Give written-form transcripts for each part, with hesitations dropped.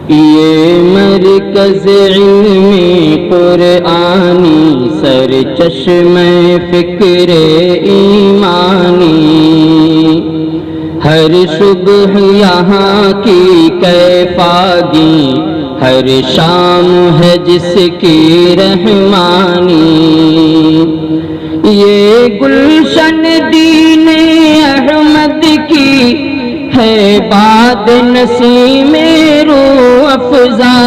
یہ مرکز علم قرآنی سر چشم فکر ایمانی، ہر صبح یہاں کی کیفاگی، ہر شام ہے جس کی رحمانی۔ یہ گلشن دین احمد کی ہے باد نسیم روح افزا،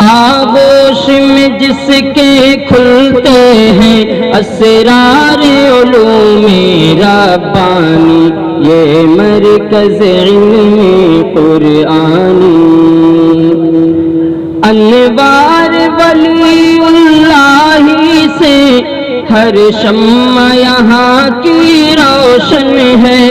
آغوش میں جس کے کھلتے ہیں اسرار علوم ربانی، یہ مرکز علم قرآنی۔ انوار ولی اللہ سے ہر شمع یہاں کی روشن ہے،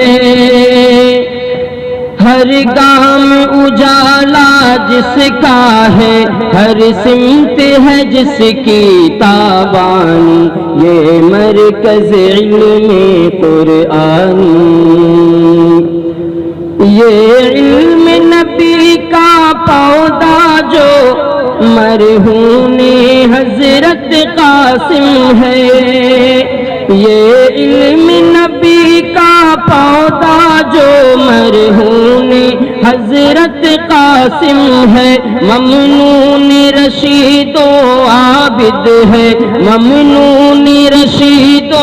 ہر گام اجالا جس کا ہے، ہر سمت ہے جس کی تابانی، یہ مرکز علم قرآنی۔ یہ علم نبی کا پودا جو مرہون حضرت قاسم ہے، یہ علم نبی کا پودا جو مرہون حضرت قاسم ہے، ممنون رشید و عابد ہے، ممنون رشید و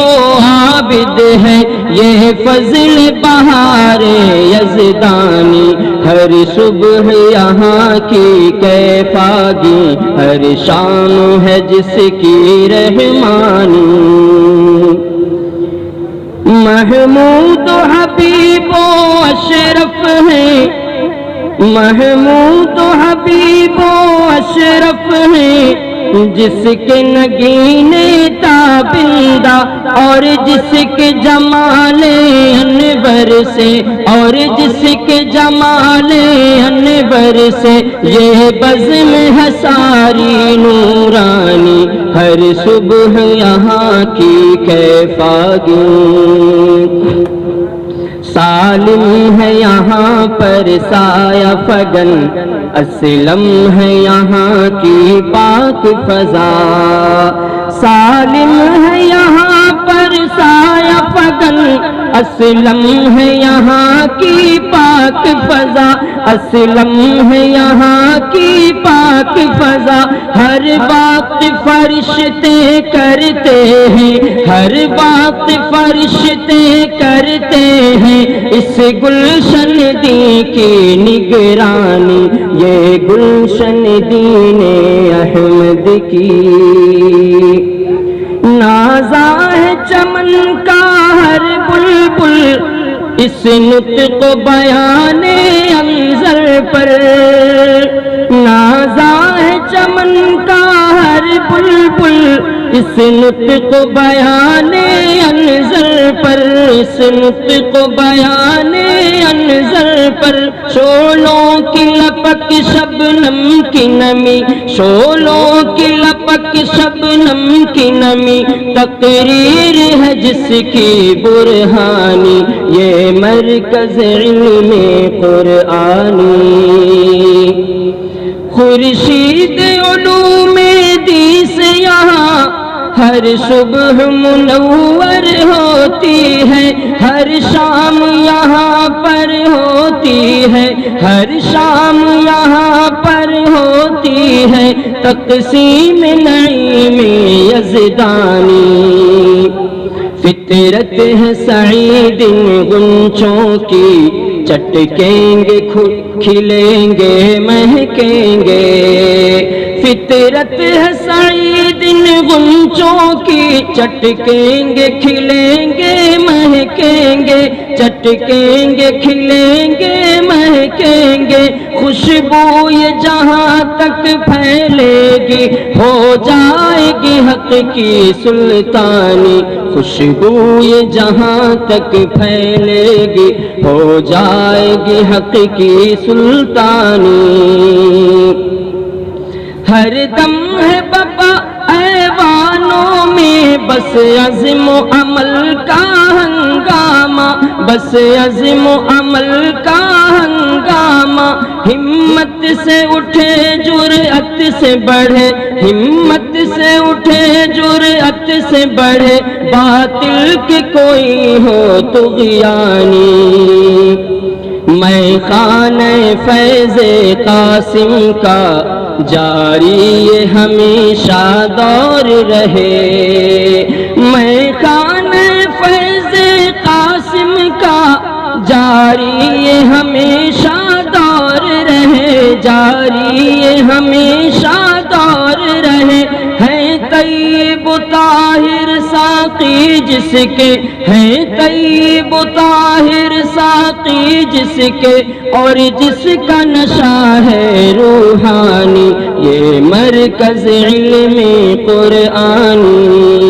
عابد ہے، یہ فضل بہار یزدانی، ہر صبح یہاں کی کیفاگی، ہر شام ہے جس کی رحمانی۔ محمود و حبیب و اشرف ہیں، محمود و حبیب و اشرف ہیں، جس کے نگینے تابندہ اور جس کے جمال انور سے، اور جس کے جمال انور سے یہ بزم ہے ساری نورانی، ہر صبح یہاں کی کیفاگی۔ سالم ہے یہاں پر سایہ فگن، اسلم ہے یہاں کی پاک فضا، سالم ہے یہاں پر سایہ فگن، اسلم ہے یہاں کی پاک فضا، اسلم ہے یہاں کی پاک فضا، ہر بات فرشتے کرتے ہیں، ہر بات فرشتے کرتے ہیں، اس گلشن دی کی نگرانی، یہ گلشن دین احمد کی۔ نازا ہے چمن کا ہر بلبل اس نطق بیان انظر پر، نازا ہے چمن کا ہر بلبل اس نطق بیان انظر پر، اس نطق بیان انظر پر، شولوں کی لپک شبنم کی نمی، شولوں کی لپک شبنم کی نمی، تقریر ہے جس کی برہانی، یہ مرکز علم قرآنی۔ خورشید علوم دی سے یہاں ہر صبح منور ہوتی ہے، ہر شام یہاں پر ہوتی ہے، ہر شام یہاں پر ہوتی ہے، تقسیم نعیم یزدانی۔ فطرت ہے سعید غنچوں کی، چٹکیں گے کھلیں گے مہکیں گے، فطرت ہے سعید غنچوں کی، چٹکیں گے کھلیں گے مہکیں گے، چٹکیں گے کھلیں گے مہکیں گے، خوشبو یہ جہاں تک پھیلے گی ہو جائے گی حق کی سلطانی، خوشبو یہ جہاں تک پھیلے گی ہو جائے گی حق کی سلطانی۔ ہر دم ہے بپا ایوانوں میں بس عزم و عمل کا ہنگامہ، بس عزم و عمل کا ہنگامہ، ہمت سے اٹھے جرأت سے بڑھے، ہمت سے اٹھے جرأت سے بڑھے، باطل کے کوئی ہو طغیانی۔ میں خانہ فیض قاسم کا جاری یہ ہمیشہ دور رہے، میں خانہ فیض قاسم کا جاری یہ ہمیشہ دور رہے، جاری یہ ہمیشہ دور رہے۔ ہے طیب و طاہر ساقی جس کے، ہے طیب و طاہر ساقی جس کے، اور جس کا نشہ ہے روحانی، یہ مرکز علم قرآنی۔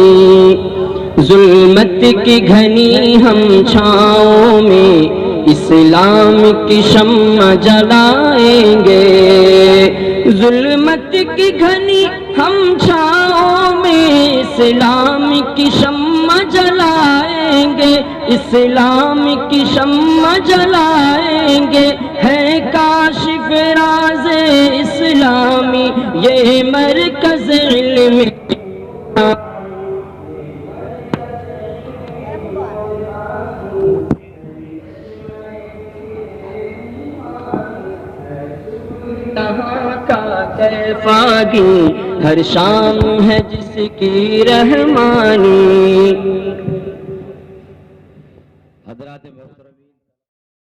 ظلمت کی گھنی ہم چھاؤں میں اسلام کی شمع جلائیں گے، ظلمت کی گھنی ہم چھاؤں میں اسلام کی شمع جلائیں گے، اسلام کی شمع جلائیں گے۔ ہے کاشف راز اسلامی یہ مرکز علم۔ یہاں کا کیفاگی ہر شام ہے جس کی رحمانی۔ حضرات